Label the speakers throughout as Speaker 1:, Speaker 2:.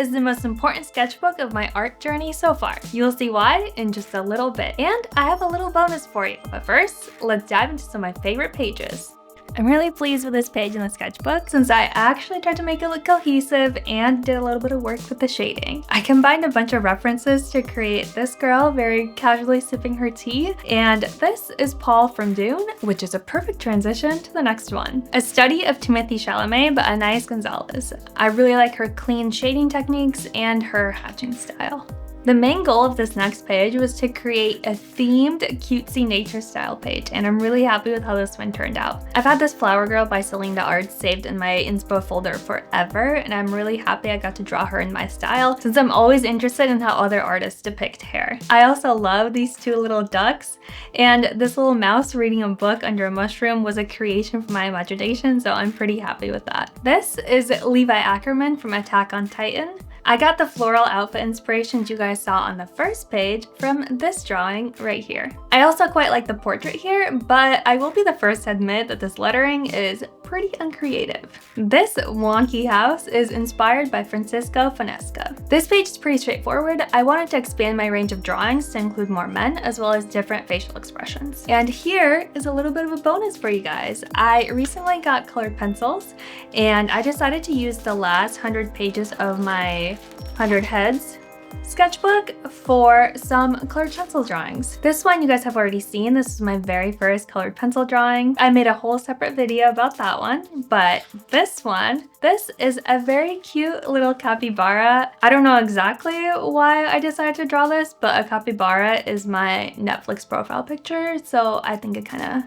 Speaker 1: is the most important sketchbook of my art journey so far. You'll see why in just a little bit. And I have a little bonus for you. But first, let's dive into some of my favorite pages. I'm really pleased with this page in the sketchbook since I actually tried to make it look cohesive and did a little bit of work with the shading. I combined a bunch of references to create this girl very casually sipping her tea, and this is Paul from Dune, which is a perfect transition to the next one. A study of Timothée Chalamet by Anais Gonzalez. I really like her clean shading techniques and her hatching style. The main goal of this next page was to create a themed, cutesy nature style page, and I'm really happy with how this one turned out. I've had this flower girl by Celine Art saved in my inspo folder forever, and I'm really happy I got to draw her in my style since I'm always interested in how other artists depict hair. I also love these two little ducks, and this little mouse reading a book under a mushroom was a creation from my imagination, so I'm pretty happy with that. This is Levi Ackerman from Attack on Titan. I got the floral outfit inspirations you guys saw on the first page from this drawing right here. I also quite like the portrait here, but I will be the first to admit that this lettering is pretty uncreative. This wonky house is inspired by Francisco Fonesca. This page is pretty straightforward. I wanted to expand my range of drawings to include more men as well as different facial expressions. And here is a little bit of a bonus for you guys. I recently got colored pencils and I decided to use the last 100 pages of my 100 Heads sketchbook for some colored pencil drawings. This one you guys have already seen. This is my very first colored pencil drawing. I made a whole separate video about that one, but this one, this is a very cute little capybara. I don't know exactly why I decided to draw this, but a capybara is my Netflix profile picture, so I think it kind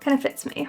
Speaker 1: of fits me.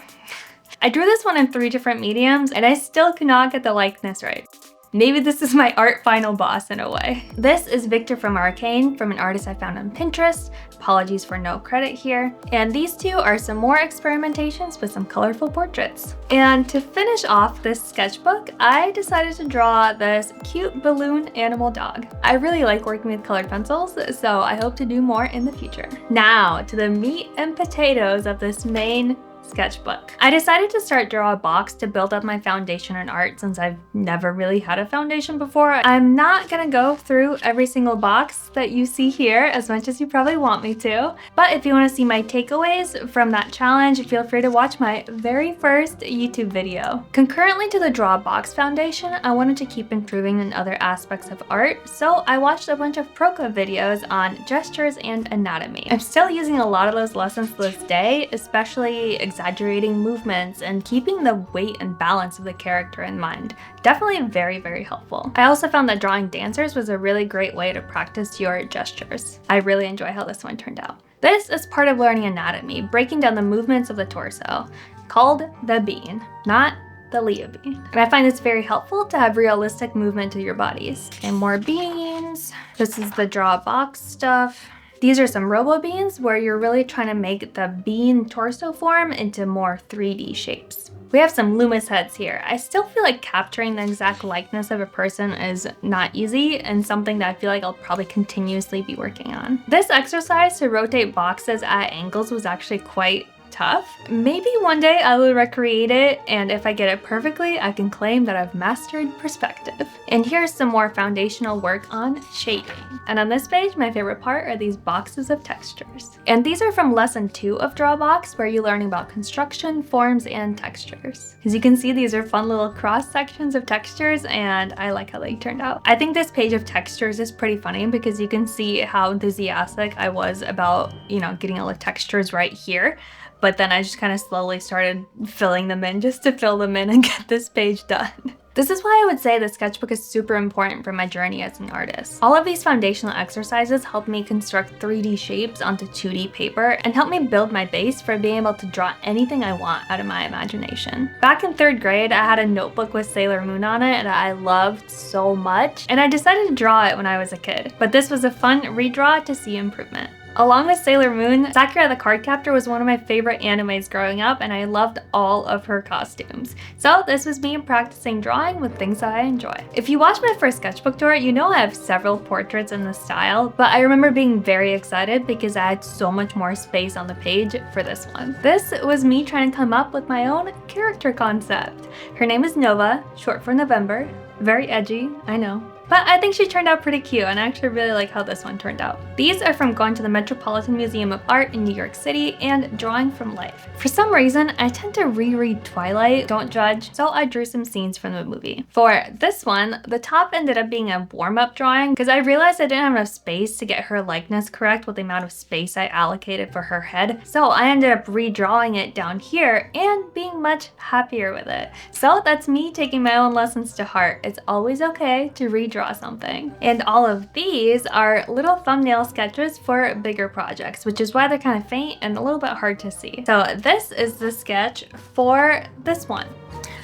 Speaker 1: I drew this one in 3 different mediums and I still cannot get the likeness right. Maybe this is my art final boss in a way. This is Victor from Arcane from an artist I found on Pinterest. Apologies for no credit here. And these two are some more experimentations with some colorful portraits. And to finish off this sketchbook, I decided to draw this cute balloon animal dog. I really like working with colored pencils, so I hope to do more in the future. Now to the meat and potatoes of this main sketchbook. I decided to start draw a box to build up my foundation in art since I've never really had a foundation before. I'm not gonna go through every single box that you see here as much as you probably want me to, but if you want to see my takeaways from that challenge, feel free to watch my very first YouTube video. Concurrently to the draw box foundation, I wanted to keep improving in other aspects of art, so I watched a bunch of Proca videos on gestures and anatomy. I'm still using a lot of those lessons to this day, especially exaggerating movements and keeping the weight and balance of the character in mind. Definitely very, very helpful. I also found that drawing dancers was a really great way to practice your gestures. I really enjoy how this one turned out. This is part of learning anatomy, breaking down the movements of the torso, called the bean, not the Leo bean. And I find this very helpful to have realistic movement to your bodies. And more beans. This is the draw box stuff. These are some robo beans where you're really trying to make the bean torso form into more 3D shapes. We have some Loomis heads here. I still feel like capturing the exact likeness of a person is not easy and something that I feel like I'll probably continuously be working on. This exercise to rotate boxes at angles was actually quite tough. Maybe one day I will recreate it, and if I get it perfectly, I can claim that I've mastered perspective. And here's some more foundational work on shading. And on this page, my favorite part are these boxes of textures. And these are from lesson 2 of Drawbox, where you're learning about construction, forms, and textures. As you can see, these are fun little cross sections of textures, and I like how they turned out. I think this page of textures is pretty funny because you can see how enthusiastic I was about, getting all the textures right here. But then I just kind of slowly started filling them in just to fill them in and get this page done. This is why I would say the sketchbook is super important for my journey as an artist. All of these foundational exercises help me construct 3D shapes onto 2D paper and help me build my base for being able to draw anything I want out of my imagination. Back in 3rd grade, I had a notebook with Sailor Moon on it that I loved so much, and I decided to draw it when I was a kid. But this was a fun redraw to see improvement. Along with Sailor Moon, Sakura the Cardcaptor was one of my favorite animes growing up, and I loved all of her costumes. So this was me practicing drawing with things that I enjoy. If you watch my first sketchbook tour, you know I have several portraits in this style, but I remember being very excited because I had so much more space on the page for this one. This was me trying to come up with my own character concept. Her name is Nova, short for November. Very edgy, I know. But I think she turned out pretty cute, and I actually really like how this one turned out. These are from going to the Metropolitan Museum of Art in New York City and drawing from life. For some reason, I tend to reread Twilight, don't judge, so I drew some scenes from the movie. For this one, the top ended up being a warm-up drawing because I realized I didn't have enough space to get her likeness correct with the amount of space I allocated for her head, so I ended up redrawing it down here and being much happier with it. So that's me taking my own lessons to heart. It's always okay to redraw something. And all of these are little thumbnail sketches for bigger projects, which is why they're kind of faint and a little bit hard to see. So this is the sketch for this one.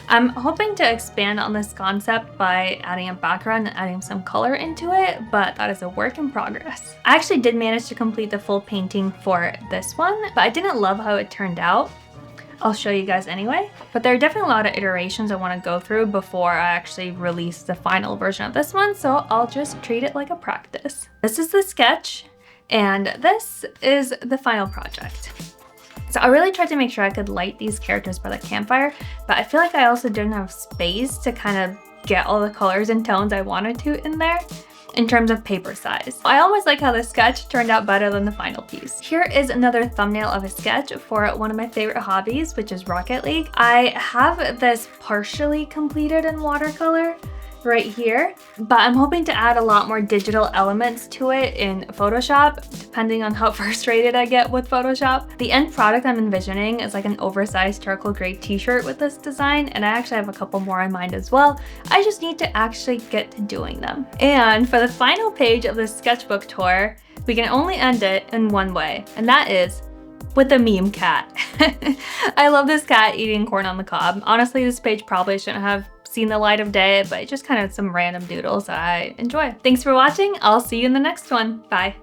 Speaker 1: I'm hoping to expand on this concept by adding a background and adding some color into it, but that is a work in progress. I actually did manage to complete the full painting for this one, but I didn't love how it turned out. I'll show you guys anyway, but there are definitely a lot of iterations I want to go through before I actually release the final version of this one, so I'll just treat it like a practice. This is the sketch, and this is the final project. So I really tried to make sure I could light these characters by the campfire, but I feel like I also didn't have space to kind of get all the colors and tones I wanted to in there in terms of paper size. I almost like how the sketch turned out better than the final piece. Here is another thumbnail of a sketch for one of my favorite hobbies, which is Rocket League. I have this partially completed in watercolor right here, but I'm hoping to add a lot more digital elements to it in Photoshop, depending on how frustrated I get with Photoshop. The end product I'm envisioning is like an oversized charcoal gray t-shirt with this design, and I actually have a couple more in mind as well. I just need to actually get to doing them. And for the final page of the sketchbook tour, we can only end it in one way, and that is with a meme cat. I love this cat eating corn on the cob. Honestly, this page probably shouldn't have seen the light of day, but it's just kind of some random doodles I enjoy. Thanks for watching. I'll see you in the next one. Bye.